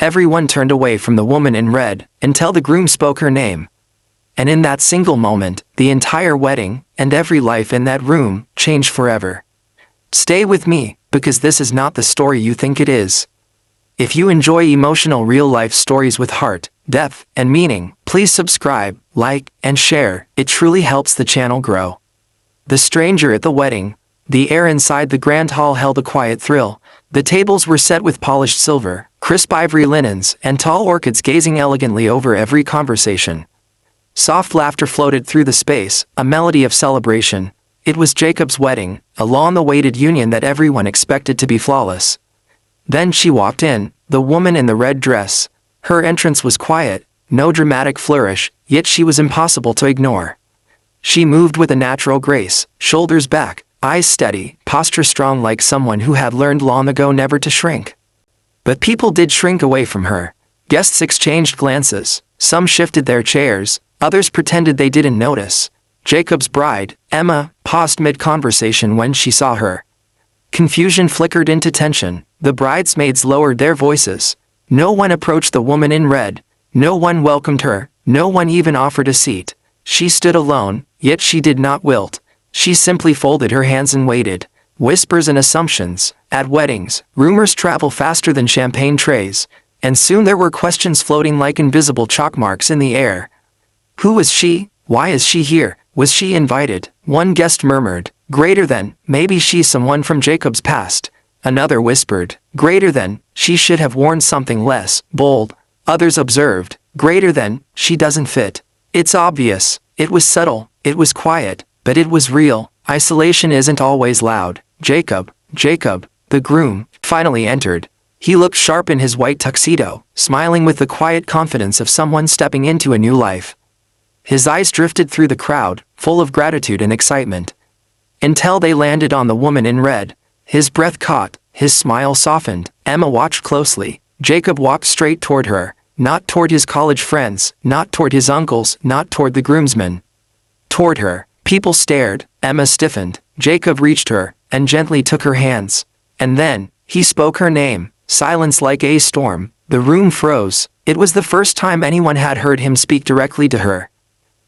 Everyone turned away from the woman in red until the groom spoke her name. And in that single moment, the entire wedding, and every life in that room, changed forever. Stay with me, because this is not the story you think it is. If you enjoy emotional real-life stories with heart, depth, and meaning, please subscribe, like, and share. It truly helps the channel grow. The stranger at the wedding. The air inside the grand hall held a quiet thrill. The tables were set with polished silver, crisp ivory linens, and tall orchids gazing elegantly over every conversation. Soft laughter floated through the space, a melody of celebration. It was Jacob's wedding, a long-awaited union that everyone expected to be flawless. Then she walked in, the woman in the red dress. Her entrance was quiet, no dramatic flourish, yet she was impossible to ignore. She moved with a natural grace, shoulders back, eyes steady, posture strong like someone who had learned long ago never to shrink. But people did shrink away from her. Guests exchanged glances, some shifted their chairs, others pretended they didn't notice. Jacob's bride, Emma, paused mid-conversation when she saw her. Confusion flickered into tension. The bridesmaids lowered their voices. No one approached the woman in red. No one welcomed her. No one even offered a seat. She stood alone, yet she did not wilt. She simply folded her hands and waited. Whispers and assumptions. At weddings, rumors travel faster than champagne trays, and soon there were questions floating like invisible chalk marks in the air. Who was she? Why is she here? Was she invited? One guest murmured, greater than, maybe she's someone from Jacob's past. Another whispered, greater than, she should have worn something less bold. Others observed, greater than, she doesn't fit. It's obvious. It was subtle, it was quiet, but it was real. Isolation isn't always loud. Jacob, the groom, finally entered. He looked sharp in his white tuxedo, smiling with the quiet confidence of someone stepping into a new life. His eyes drifted through the crowd, full of gratitude and excitement. Until they landed on the woman in red. His breath caught, his smile softened. Emma watched closely. Jacob walked straight toward her, not toward his college friends, not toward his uncles, not toward the groomsmen. Toward her. People stared. Emma stiffened. Jacob reached her, and gently took her hands. And then, he spoke her name. Silence like a storm. The room froze. It was the first time anyone had heard him speak directly to her.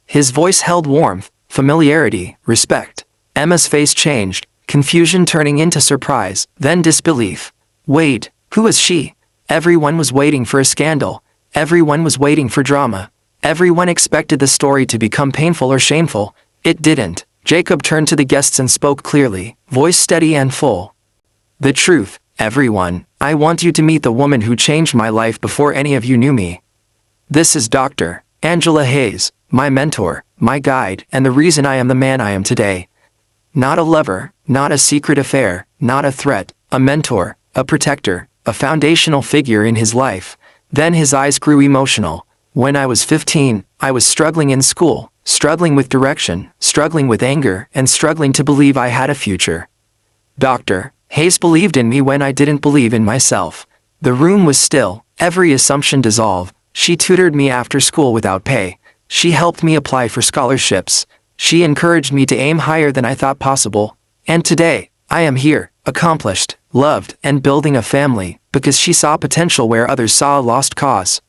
His voice held warmth, familiarity, respect. Emma's face changed, confusion turning into surprise, then disbelief. Wait, who is she? Everyone was waiting for a scandal. Everyone was waiting for drama. Everyone expected the story to become painful or shameful. It didn't. Jacob turned to the guests and spoke clearly, voice steady and full. The truth, everyone. I want you to meet the woman who changed my life before any of you knew me. This is Dr. Angela Hayes, my mentor, my guide, and the reason I am the man I am today. Not a lover, not a secret affair, not a threat, a mentor, a protector, a foundational figure in his life. Then his eyes grew emotional. When I was 15, I was struggling in school, struggling with direction, struggling with anger, and struggling to believe I had a future. Dr. Hayes believed in me when I didn't believe in myself. The room was still, every assumption dissolved. She tutored me after school without pay. She helped me apply for scholarships. She encouraged me to aim higher than I thought possible. And today, I am here, accomplished, loved, and building a family, because she saw potential where others saw a lost cause.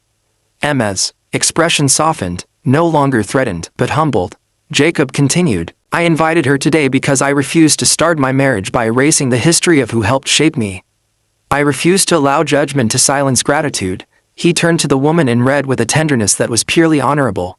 Emma's expression softened, no longer threatened, but humbled. Jacob continued, I invited her today because I refused to start my marriage by erasing the history of who helped shape me. I refused to allow judgment to silence gratitude. He turned to the woman in red with a tenderness that was purely honorable.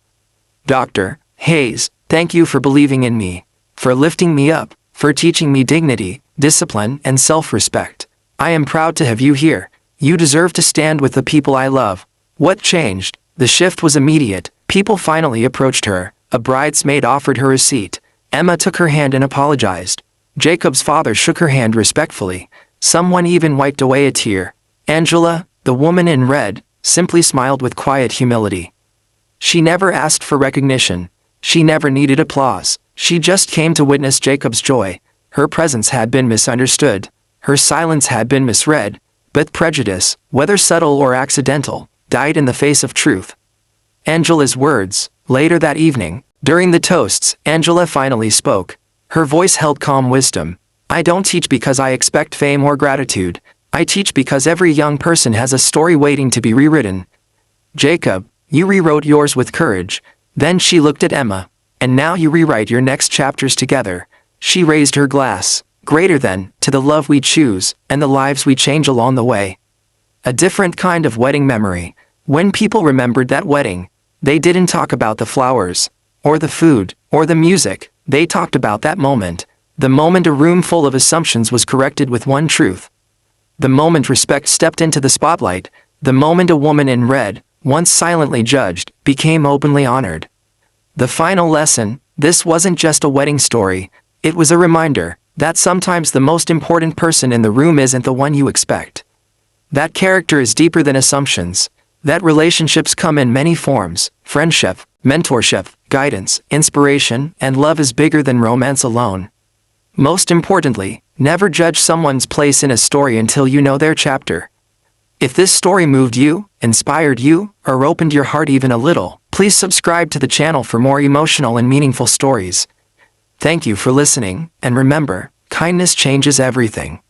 Dr. Hayes, thank you for believing in me, for lifting me up, for teaching me dignity, discipline, and self-respect. I am proud to have you here. You deserve to stand with the people I love. What changed? The shift was immediate. People finally approached her. A bridesmaid offered her a seat. Emma took her hand and apologized. Jacob's father shook her hand respectfully. Someone even wiped away a tear. Angela, the woman in red, simply smiled with quiet humility. She never asked for recognition. She never needed applause. She just came to witness Jacob's joy. Her presence had been misunderstood. Her silence had been misread. But prejudice, whether subtle or accidental, died in the face of truth. Angela's words. Later that evening, during the toasts, Angela finally spoke. Her voice held calm wisdom. I don't teach because I expect fame or gratitude. I teach because every young person has a story waiting to be rewritten. Jacob, you rewrote yours with courage. Then she looked at Emma. And now you rewrite your next chapters together. She raised her glass, greater than, to the love we choose, and the lives we change along the way. A different kind of wedding memory. When people remembered that wedding, they didn't talk about the flowers, or the food, or the music. They talked about that moment. The moment a room full of assumptions was corrected with one truth. The moment respect stepped into the spotlight. The moment a woman in red, once silently judged, became openly honored. The final lesson: this wasn't just a wedding story. It was a reminder that sometimes the most important person in the room isn't the one you expect. That character is deeper than assumptions. That relationships come in many forms: friendship, mentorship, guidance, inspiration, and love is bigger than romance alone. Most importantly, never judge someone's place in a story until you know their chapter. If this story moved you, inspired you, or opened your heart even a little, please subscribe to the channel for more emotional and meaningful stories. Thank you for listening, and remember, kindness changes everything.